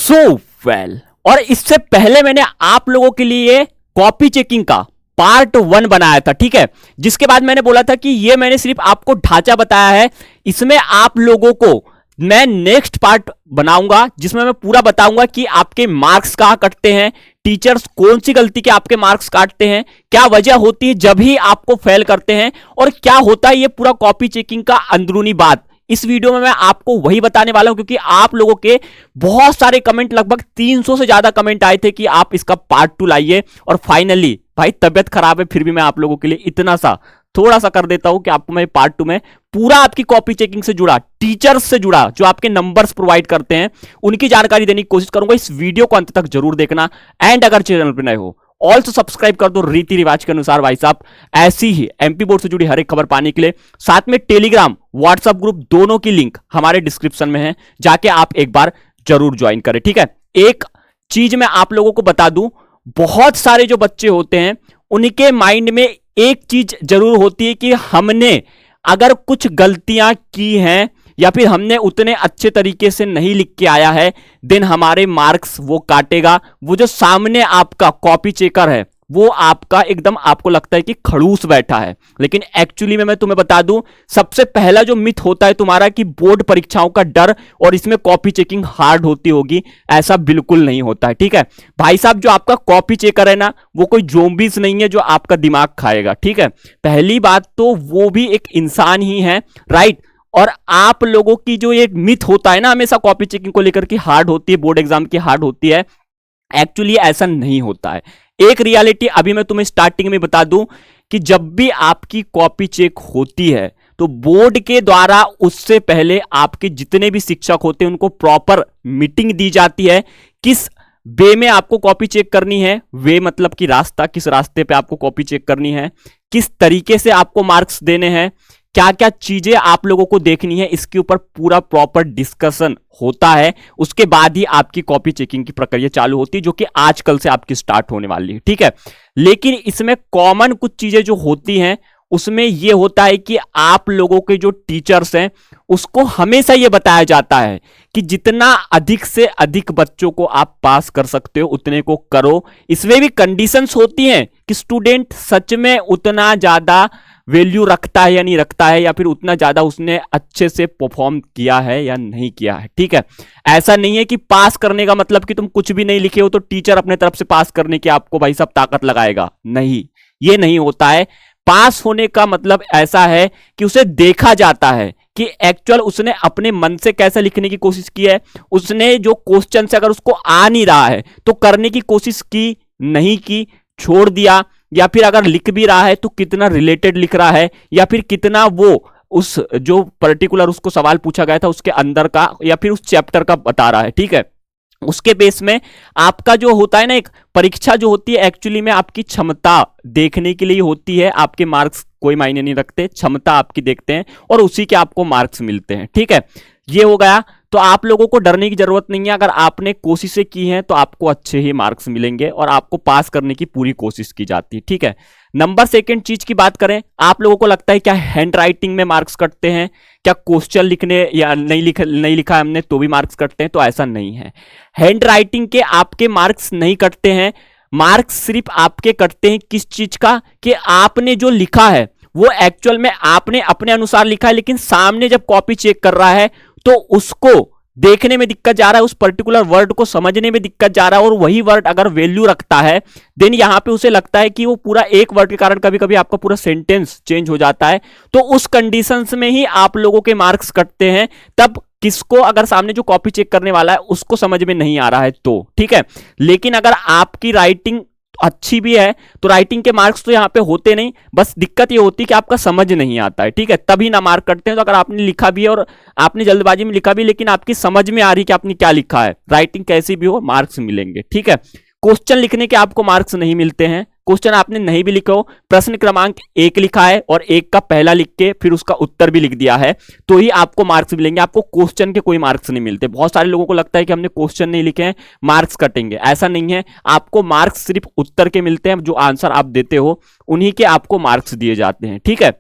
So well और इससे पहले मैंने आप लोगों के लिए कॉपी चेकिंग का पार्ट 1 बनाया था, ठीक है। जिसके बाद मैंने बोला था कि ये मैंने सिर्फ आपको ढांचा बताया है, इसमें आप लोगों को मैं नेक्स्ट पार्ट बनाऊंगा जिसमें मैं पूरा बताऊंगा कि आपके मार्क्स कहां कटते हैं, टीचर्स कौन सी गलती के आपके मार्क्स काटते हैं, क्या वजह होती है जब ही आपको फेल करते हैं और क्या होता है ये पूरा कॉपी चेकिंग का अंदरूनी बात। इस वीडियो में मैं आपको वही बताने वाला हूं क्योंकि आप लोगों के बहुत सारे कमेंट, लगभग 300 से ज्यादा कमेंट आए थे कि आप इसका पार्ट 2 लाइए। और फाइनली भाई तबियत खराब है फिर भी मैं आप लोगों के लिए इतना सा थोड़ा सा कर देता हूं कि आपको मैं पार्ट 2 में पूरा आपकी कॉपी चेकिंग से जुड़ा, टीचर्स से जुड़ा, जो आपके नंबर्स प्रोवाइड करते हैं उनकी जानकारी देने की कोशिश करूंगा। इस वीडियो को अंत तक जरूर देखना एंड अगर चैनल पर नए हो ऑल्सो सब्सक्राइब कर दो रीति रिवाज के अनुसार भाई साहब। ऐसी ही एमपी बोर्ड से जुड़ी हर एक खबर पाने के लिए साथ में टेलीग्राम, व्हाट्सएप ग्रुप दोनों की लिंक हमारे डिस्क्रिप्शन में है, जाके आप एक बार जरूर ज्वाइन करें, ठीक है। एक चीज मैं आप लोगों को बता दूं, बहुत सारे जो बच्चे होते हैं उनके माइंड में एक चीज जरूर होती है कि हमने अगर कुछ गलतियां की हैं या फिर हमने उतने अच्छे तरीके से नहीं लिख के आया है देन हमारे मार्क्स वो काटेगा। वो जो सामने आपका कॉपी चेकर है वो आपका एकदम आपको लगता है कि खड़ूस बैठा है, लेकिन एक्चुअली में मैं तुम्हें बता दूं सबसे पहला जो मिथ होता है तुम्हारा कि बोर्ड परीक्षाओं का डर और इसमें कॉपी चेकिंग हार्ड होती होगी, ऐसा बिल्कुल नहीं होता है, ठीक है भाई साहब। जो आपका कॉपी चेकर है ना वो कोई ज़ॉम्बीज़ नहीं है जो आपका दिमाग खाएगा, ठीक है। पहली बात तो वो भी एक इंसान ही है, राइट। और आप लोगों की जो ये मिथ होता है ना हमेशा कॉपी चेकिंग को लेकर कि हार्ड होती है, बोर्ड एग्जाम की हार्ड होती है, एक्चुअली ऐसा नहीं होता है। एक रियलिटी अभी मैं तुम्हें स्टार्टिंग में बता दूं कि जब भी आपकी कॉपी चेक होती है तो बोर्ड के द्वारा उससे पहले आपके जितने भी शिक्षक होते हैं उनको प्रॉपर मीटिंग दी जाती है। किस वे में आपको कॉपी चेक करनी है, वे मतलब कि रास्ता, किस रास्ते पे आपको कॉपी चेक करनी है, किस तरीके से आपको मार्क्स देने हैं, क्या क्या चीजें आप लोगों को देखनी है, इसके ऊपर पूरा प्रॉपर डिस्कशन होता है। उसके बाद ही आपकी कॉपी चेकिंग की प्रक्रिया चालू होती है जो कि आजकल से आपकी स्टार्ट होने वाली है, ठीक है। लेकिन इसमें कॉमन कुछ चीजें जो होती हैं उसमें यह होता है कि आप लोगों के जो टीचर्स हैं उसको हमेशा यह बताया जाता है कि जितना अधिक से अधिक बच्चों को आप पास कर सकते हो उतने को करो। इसमें भी कंडीशंस होती हैं कि स्टूडेंट सच में उतना ज्यादा वैल्यू रखता है या नहीं रखता है, या फिर उतना ज्यादा उसने अच्छे से परफॉर्म किया है या नहीं किया है, ठीक है। ऐसा नहीं है कि पास करने का मतलब कि तुम कुछ भी नहीं लिखे हो तो टीचर अपने तरफ से पास करने की आपको भाई साहब ताकत लगाएगा, नहीं, ये नहीं होता है। पास होने का मतलब ऐसा है कि उसे देखा जाता है कि एक्चुअल उसने अपने मन से कैसे लिखने की कोशिश की है, उसने जो क्वेश्चन से अगर उसको आ नहीं रहा है तो करने की कोशिश की, नहीं की, छोड़ दिया, या फिर अगर लिख भी रहा है तो कितना रिलेटेड लिख रहा है, या फिर कितना वो उस जो पर्टिकुलर उसको सवाल पूछा गया था उसके अंदर का या फिर उस चैप्टर का बता रहा है, ठीक है। उसके बेस में आपका जो होता है ना एक परीक्षा जो होती है एक्चुअली में आपकी क्षमता देखने के लिए होती है। आपके मार्क्स कोई मायने नहीं रखते, क्षमता आपकी देखते हैं और उसी के आपको मार्क्स मिलते हैं, ठीक है। ये हो गया, तो आप लोगों को डरने की जरूरत नहीं है। अगर आपने कोशिशें की हैं तो आपको अच्छे ही मार्क्स मिलेंगे और आपको पास करने की पूरी कोशिश की जाती है, ठीक है। नंबर सेकंड चीज की बात करें, आप लोगों को लगता है क्या हैंड राइटिंग में मार्क्स कटते हैं, क्या क्वेश्चन लिखने या नहीं लिखा हमने तो भी मार्क्स कटते हैं, तो ऐसा नहीं है। हैंड राइटिंग के आपके मार्क्स नहीं कटते हैं, मार्क्स सिर्फ आपके कटते हैं किस चीज का, कि आपने जो लिखा है वो एक्चुअल में आपने अपने अनुसार लिखा है, लेकिन सामने जब कॉपी चेक कर रहा है तो उसको देखने में दिक्कत जा रहा है, उस पर्टिकुलर वर्ड को समझने में दिक्कत जा रहा है, और वही वर्ड अगर वैल्यू रखता है देन यहां पे उसे लगता है कि वो पूरा एक वर्ड के कारण कभी कभी आपका पूरा सेंटेंस चेंज हो जाता है, तो उस कंडीशंस में ही आप लोगों के मार्क्स कटते हैं। तब किसको, अगर सामने जो कॉपी चेक करने वाला है उसको समझ में नहीं आ रहा है तो, ठीक है। लेकिन अगर आपकी राइटिंग अच्छी भी है तो राइटिंग के मार्क्स तो यहां पे होते नहीं, बस दिक्कत ये होती है कि आपका समझ नहीं आता है, ठीक है, तभी ना मार्क करते हैं। तो अगर आपने लिखा भी है और आपने जल्दबाजी में लिखा भी लेकिन आपकी समझ में आ रही कि आपने क्या लिखा है, राइटिंग कैसी भी हो मार्क्स मिलेंगे, ठीक है। क्वेश्चन लिखने के आपको मार्क्स नहीं मिलते हैं, क्वेश्चन आपने नहीं भी लिखा हो, प्रश्न क्रमांक 1 लिखा है और 1 का पहला लिख के फिर उसका उत्तर भी लिख दिया है तो ही आपको मार्क्स मिलेंगे, आपको क्वेश्चन के कोई मार्क्स नहीं मिलते। बहुत सारे लोगों को लगता है कि हमने क्वेश्चन नहीं लिखे हैं मार्क्स कटेंगे, ऐसा नहीं है। आपको मार्क्स सिर्फ उत्तर के मिलते हैं, जो आंसर आप देते हो उन्हीं के आपको मार्क्स दिए जाते हैं, ठीक है।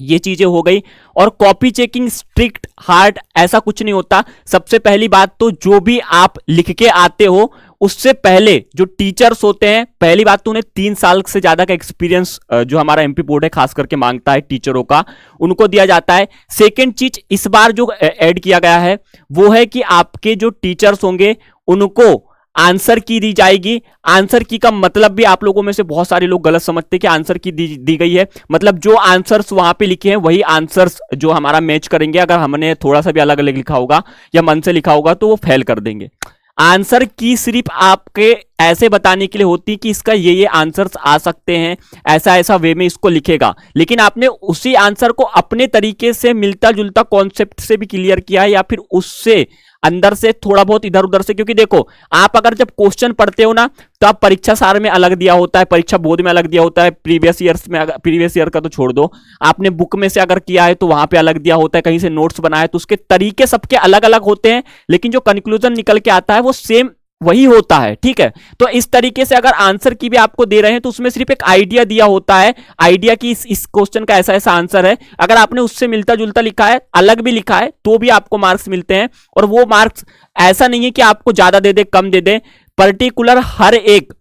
ये चीजें हो गई। और कॉपी चेकिंग स्ट्रिक्ट हार्ड ऐसा कुछ नहीं होता। सबसे पहली बात तो जो भी आप लिख के आते हो उससे पहले जो टीचर्स होते हैं, पहली बात तो उन्हें 3 साल से ज्यादा का एक्सपीरियंस जो हमारा एमपी बोर्ड है खास करके मांगता है टीचरों का, उनको दिया जाता है। सेकेंड चीज इस बार जो ऐड किया गया है वो है कि आपके जो टीचर्स होंगे उनको आंसर की दी जाएगी। आंसर की का मतलब भी आप लोगों में से बहुत सारे लोग गलत समझते हैं कि आंसर की दी गई है मतलब जो आंसर्स वहां पे लिखे हैं वही आंसर्स जो हमारा मैच करेंगे। अगर हमने थोड़ा सा भी अलग अलग लिखा होगा या मन से लिखा होगा तो वो फेल कर देंगे। आंसर की सिर्फ आपके ऐसे बताने के लिए होती कि इसका ये आंसर्स आ सकते हैं, ऐसा ऐसा वे में इसको लिखेगा, लेकिन आपने उसी आंसर को अपने तरीके से मिलता जुलता कॉन्सेप्ट से भी क्लियर किया है या फिर उससे अंदर से थोड़ा बहुत इधर उधर से। क्योंकि देखो आप अगर जब क्वेश्चन पढ़ते हो ना तो आप परीक्षा सार में अलग दिया होता है, परीक्षा बोर्ड में अलग दिया होता है, प्रीवियस ईयर्स में, प्रीवियस ईयर का तो छोड़ दो, आपने बुक में से अगर किया है तो वहां पे अलग दिया होता है, कहीं से नोट्स बनाए तो उसके तरीके सबके अलग अलग होते हैं, लेकिन जो कंक्लूजन निकल के आता है वो सेम वही होता है। ठीक है, तो इस तरीके से अगर आंसर की भी आपको दे रहे हैं तो उसमें सिर्फ एक आइडिया दिया होता है, आइडिया की इस क्वेश्चन का ऐसा ऐसा आंसर है। अगर आपने उससे मिलता जुलता लिखा है, अलग भी लिखा है, तो भी आपको मार्क्स मिलते हैं। और वो मार्क्स ऐसा नहीं है कि आपको ज्यादा दे दे कम दे दे, पर्टिकुलर हर एक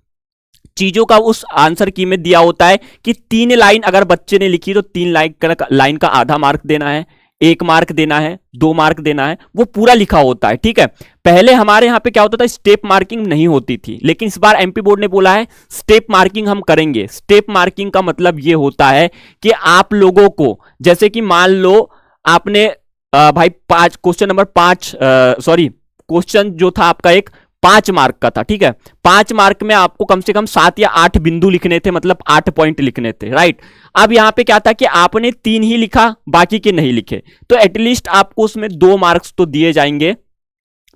चीजों का उस आंसर की में दिया होता है कि 3 लाइन अगर बच्चे ने लिखी तो 3 लाइन का आधा मार्क देना है, 1 मार्क देना है, 2 मार्क देना है, वो पूरा लिखा होता है। ठीक है, पहले हमारे यहां पे क्या होता था, स्टेप मार्किंग नहीं होती थी, लेकिन इस बार एमपी बोर्ड ने बोला है स्टेप मार्किंग हम करेंगे। स्टेप मार्किंग का मतलब ये होता है कि आप लोगों को, जैसे कि मान लो आपने भाई 5 क्वेश्चन नंबर 5 सॉरी क्वेश्चन जो था आपका एक 5 मार्क का था। ठीक है, 5 मार्क में आपको कम से कम 7 या 8 बिंदु लिखने थे, मतलब 8 पॉइंट लिखने थे। राइट, अब यहां पे क्या था कि आपने 3 ही लिखा, बाकी के नहीं लिखे, तो एटलीस्ट आपको उसमें 2 मार्क्स तो दिए जाएंगे।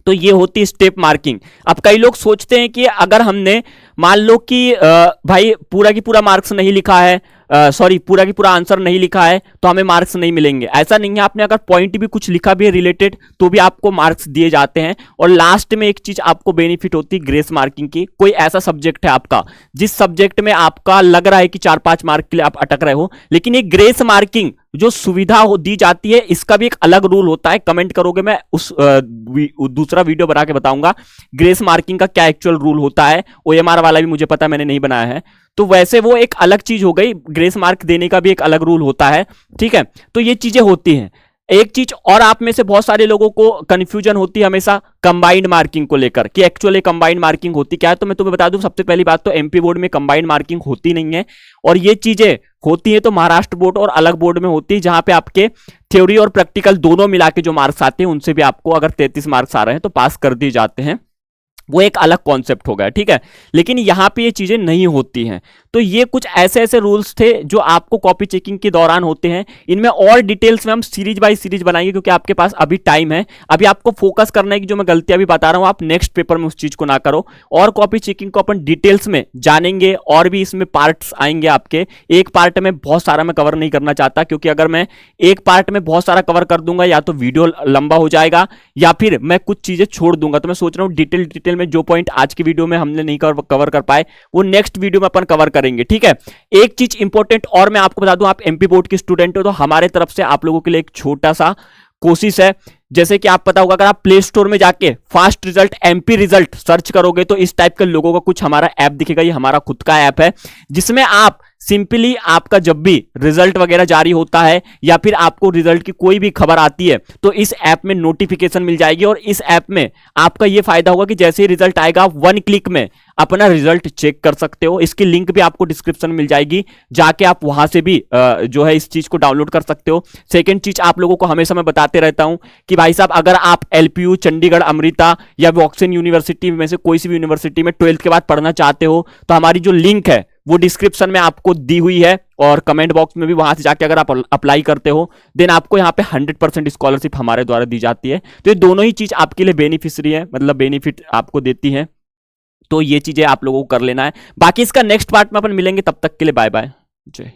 तो ये होती स्टेप मार्किंग। अब कई लोग सोचते हैं कि अगर हमने मान लो कि भाई पूरा की पूरा मार्क्स नहीं लिखा है, सॉरी पूरा की पूरा आंसर नहीं लिखा है तो हमें मार्क्स नहीं मिलेंगे। ऐसा नहीं है, आपने अगर पॉइंट भी कुछ लिखा भी है रिलेटेड तो भी आपको मार्क्स दिए जाते हैं। और लास्ट में एक चीज आपको बेनिफिट होती है ग्रेस मार्किंग की। कोई ऐसा सब्जेक्ट है आपका जिस सब्जेक्ट में आपका लग रहा है कि 4-5 मार्क के लिए आप अटक रहे हो, लेकिन ये ग्रेस मार्किंग जो सुविधा दी जाती है इसका भी एक अलग रूल होता है। कमेंट करोगे, मैं उस दूसरा वीडियो बना के बताऊंगा ग्रेस मार्किंग का क्या एक्चुअल रूल होता है। ओएमआर वाला भी मुझे पता, मैंने नहीं बनाया है, तो वैसे वो एक अलग चीज हो गई, ग्रेस मार्क देने का भी एक अलग रूल होता है। ठीक है, तो ये चीजें होती हैं। एक चीज और आप में से बहुत सारे लोगों को कंफ्यूजन होती है हमेशा कंबाइंड मार्किंग को लेकर कि एक्चुअली कंबाइंड मार्किंग होती क्या है। तो मैं तुम्हें बता दूं, सबसे पहली बात तो एमपी बोर्ड में कंबाइंड मार्किंग होती नहीं है, और ये चीजें होती है तो महाराष्ट्र बोर्ड और अलग बोर्ड में होती है, जहां पे आपके थ्योरी और प्रैक्टिकल दोनों मिला के जो मार्क्स आते हैं उनसे भी आपको अगर 33 मार्क्स आ रहे हैं तो पास कर दिए जाते हैं। वो एक अलग कॉन्सेप्ट हो गया। ठीक है, लेकिन यहां पे ये चीजें नहीं होती हैं। तो ये कुछ ऐसे ऐसे रूल्स थे जो आपको कॉपी चेकिंग के दौरान होते हैं। इनमें और डिटेल्स में हम सीरीज बाय सीरीज बनाएंगे क्योंकि आपके पास अभी टाइम है। अभी आपको फोकस करना है कि जो मैं गलतियां भी बता रहा हूं आप नेक्स्ट पेपर में उस चीज को ना करो। और कॉपी चेकिंग को अपन डिटेल्स में जानेंगे, और भी इसमें पार्ट्स आएंगे आपके। एक पार्ट में बहुत सारा मैं कवर नहीं करना चाहता, क्योंकि अगर मैं एक पार्ट में बहुत सारा कवर कर दूंगा या तो वीडियो लंबा हो जाएगा या फिर मैं कुछ चीजें छोड़ दूंगा। तो मैं सोच रहा हूं डिटेल में जो पॉइंट आज की वीडियो में हमने नहीं कवर कर पाए वो नेक्स्ट वीडियो में अपन कवर करेंगे। ठीक है, एक चीज इंपॉर्टेंट और मैं आपको बता दूं, आप एमपी बोर्ड के स्टूडेंट हो तो हमारे तरफ से आप लोगों के लिए एक छोटा सा कोशिश है। जैसे कि आप पता होगा, अगर आप प्ले स्टोर में जाके fast result MP result search करोगे तो इस टाइप के लोगों का कुछ हमारा ऐप दिखेगा। ये हमारा खुद का ऐप है, जिसमें आप सिंपली आपका जब भी रिजल्ट वगैरह जारी होता है या फिर आपको रिजल्ट की कोई भी खबर आती है तो इस ऐप में नोटिफिकेशन मिल जाएगी। और इस ऐप में आपका यह फायदा होगा कि जैसे ही रिजल्ट आएगा आप 1 क्लिक में अपना रिजल्ट चेक कर सकते हो। इसकी लिंक भी आपको डिस्क्रिप्शन में मिल जाएगी, जाके आप वहां से भी जो है इस चीज को डाउनलोड कर सकते हो। सेकेंड चीज, आप लोगों को हमेशा मैं बताते रहता हूं कि भाई साहब अगर आप एलपीयू, चंडीगढ़, अमृता या वॉक्सन यूनिवर्सिटी में से कोई सी भी यूनिवर्सिटी में 12th के बाद पढ़ना चाहते हो तो हमारी जो लिंक है वो डिस्क्रिप्शन में आपको दी हुई है, और कमेंट बॉक्स में भी, वहां से जाके अगर आप अप्लाई करते हो देन आपको यहाँ पे 100% स्कॉलरशिप हमारे द्वारा दी जाती है। तो ये दोनों ही चीज आपके लिए बेनिफिशियरी है, मतलब बेनिफिट आपको देती है। तो ये चीजें आप लोगों को कर लेना है। बाकी इसका नेक्स्ट पार्ट में अपन मिलेंगे, तब तक के लिए बाय बाय, जय।